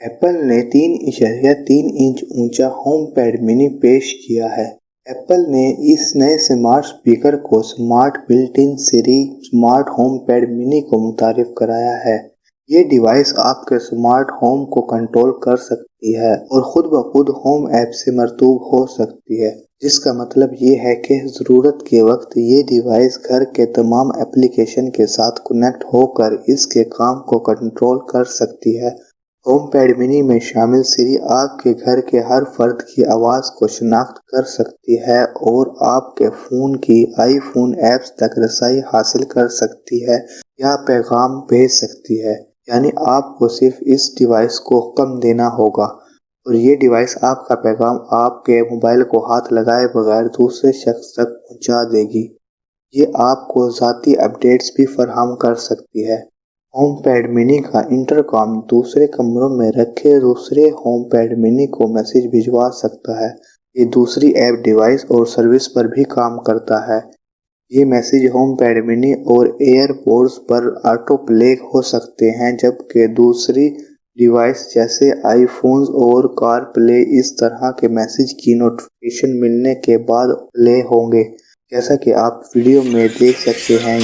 Apple نے 3.3 inch اونچا home pod منی پیش کیا ہے۔ ایپل نے اس نئے سمارٹ اسپیکر کو smart built in Siri smart home pod mini کو متعارف کرایا ہے۔ یہ ڈیوائس آپ کے سمارٹ ہوم کو کنٹرول کر سکتی ہے اور خود بخود ہوم ایپ سے مرطوب ہو سکتی ہے، جس کا مطلب یہ ہے کہ ضرورت کے وقت یہ ڈیوائس گھر کے تمام ایپلیکیشن کے ساتھ کنیکٹ ہو کر اس کے کام کو کنٹرول کر سکتی ہے۔ ہوم پیڈ منی میں شامل سری آپ کے گھر کے ہر فرد کی آواز کو شناخت کر سکتی ہے اور آپ کے فون کی آئی فون ایپس تک رسائی حاصل کر سکتی ہے یا پیغام بھیج سکتی ہے۔ یعنی آپ کو صرف اس ڈیوائس کو حکم دینا ہوگا اور یہ ڈیوائس آپ کا پیغام آپ کے موبائل کو ہاتھ لگائے بغیر دوسرے شخص تک پہنچا دے گی۔ یہ آپ کو ذاتی اپڈیٹس بھی فراہم کر سکتی ہے۔ ہوم پیڈ منی کا انٹرکام دوسرے کمروں میں رکھے دوسرے ہوم پیڈ منی کو میسج بھجوا سکتا ہے۔ یہ دوسری ایپ ڈیوائس اور سروس پر بھی کام کرتا ہے۔ یہ میسج ہوم پیڈ منی اور ایئر پوڈز پر آٹو پلے ہو سکتے ہیں، جبکہ دوسری ڈیوائس جیسے آئی فونز اور کار پلے اس طرح کے میسج کی نوٹیفیکیشن ملنے کے بعد پلے ہوں گے، جیسا کہ آپ ویڈیو میں دیکھ سکتے ہیں۔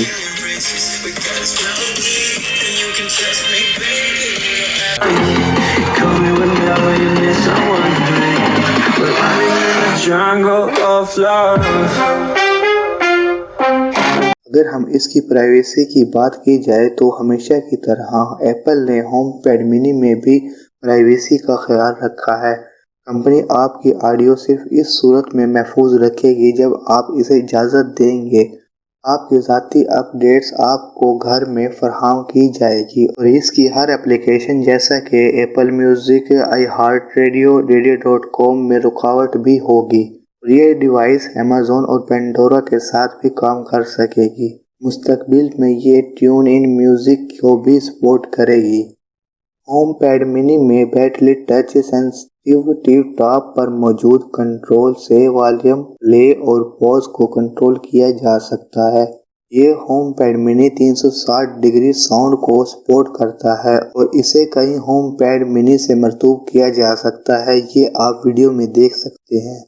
اگر ہم اس کی پرائیویسی کی بات کی جائے تو ہمیشہ کی طرح ایپل نے ہوم پیڈ منی میں بھی پرائیویسی کا خیال رکھا ہے۔ کمپنی آپ کی آڈیو صرف اس صورت میں محفوظ رکھے گی جب آپ اسے اجازت دیں گے۔ آپ کی ذاتی اپ ڈیٹس آپ کو گھر میں فراہم کی جائے گی اور اس کی ہر ایپلیکیشن جیسا کہ ایپل میوزک، آئی ہارٹ ریڈیو، ریڈیو.com میں رکاوٹ بھی ہوگی اور یہ ڈیوائس ایمیزون اور پینڈورا کے ساتھ بھی کام کر سکے گی۔ مستقبل میں یہ ٹیون ان میوزک کو بھی سپورٹ کرے گی۔ ہوم پیڈ منی میں بیٹری ٹچ سینسٹیو ٹاپ پر موجود کنٹرول سے والیوم، پلے اور پوز کو کنٹرول کیا جا سکتا ہے۔ یہ ہوم پیڈ منی 360 ڈگری ساؤنڈ کو سپورٹ کرتا ہے اور اسے کئی ہوم پیڈ منی سے مرطوب کیا جا سکتا ہے، یہ آپ ویڈیو میں دیکھ سکتے ہیں۔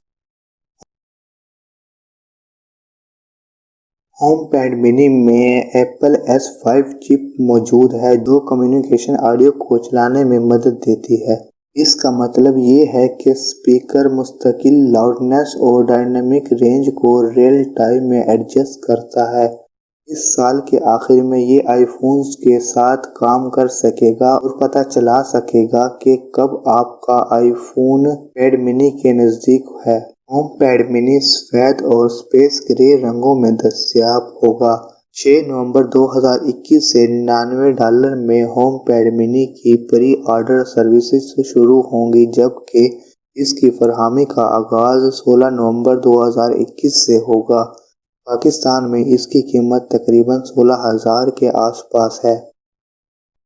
ہوم پیڈ منی میں ایپل S5 چپ موجود ہے جو کمیونیکیشن آڈیو کو چلانے میں مدد دیتی ہے۔ اس کا مطلب یہ ہے کہ اسپیکر مستقل لاؤڈنیس اور ڈائنامک رینج کو ریئل ٹائم میں ایڈجسٹ کرتا ہے۔ اس سال کے آخر میں یہ آئی فونز کے ساتھ کام کر سکے گا اور پتہ چلا سکے گا کہ کب آپ کا آئی فون پیڈ منی کے نزدیک ہے۔ ہوم پیڈ منی سفید اور اسپیس گرے رنگوں میں دستیاب ہوگا۔ 6 نومبر 2021 سے $99 میں ہوم پیڈ منی کی پری آرڈر سروسز شروع ہوں گی، جبکہ اس کی فراہمی کا آغاز 16 نومبر 2021 سے ہوگا۔ پاکستان میں اس کی قیمت تقریباً 16,000 کے آس پاس ہے۔